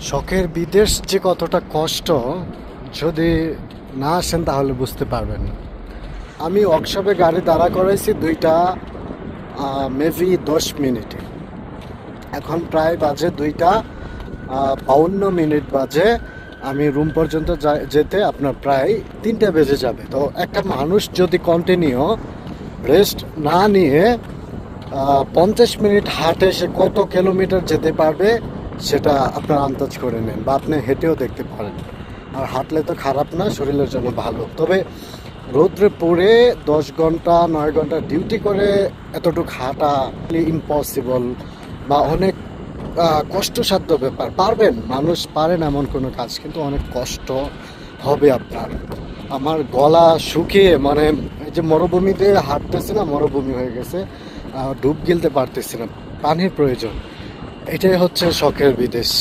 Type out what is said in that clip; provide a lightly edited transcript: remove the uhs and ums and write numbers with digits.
শখের বিদেশ যে কতটা কষ্ট, যদি না আসেন তাহলে বুঝতে পারবেন। আমি ওয়ার্কশপে গাড়ি দাঁড়া করাইছি দুইটা মেবি 10 মিনিটে। এখন প্রায় বাজে 2:52 বাজে। আমি রুম পর্যন্ত যেতে আপনার প্রায় 3টা বেজে যাবে। তো একটা মানুষ যদি কন্টিনিউ রেস্ট না নিয়ে 50 মিনিট হাঁটে সে কত কিলোমিটার যেতে পারবে সেটা আপনার আন্দাজ করে নেন, বা আপনি হেঁটেও দেখতে পারেন। আর হাঁটলে তো খারাপ না, শরীরের জন্য ভালো। তবে রৌদ্রে পড়ে 10 ঘন্টা 9 ঘন্টা ডিউটি করে এতটুকু হাঁটা ইম্পসিবল, বা অনেক কষ্টসাধ্য ব্যাপার। পারবেন, মানুষ পারেন এমন কোনো কাজ, কিন্তু অনেক কষ্ট হবে আপনার। আমার গলা শুকিয়ে, মানে এই যে মরুভূমিতে হাঁটতেছি না, মরুভূমি হয়ে গেছে, ডুব গিলতে পারতেছি না, পানির প্রয়োজন। এটাই হচ্ছে শখের বিদেশ।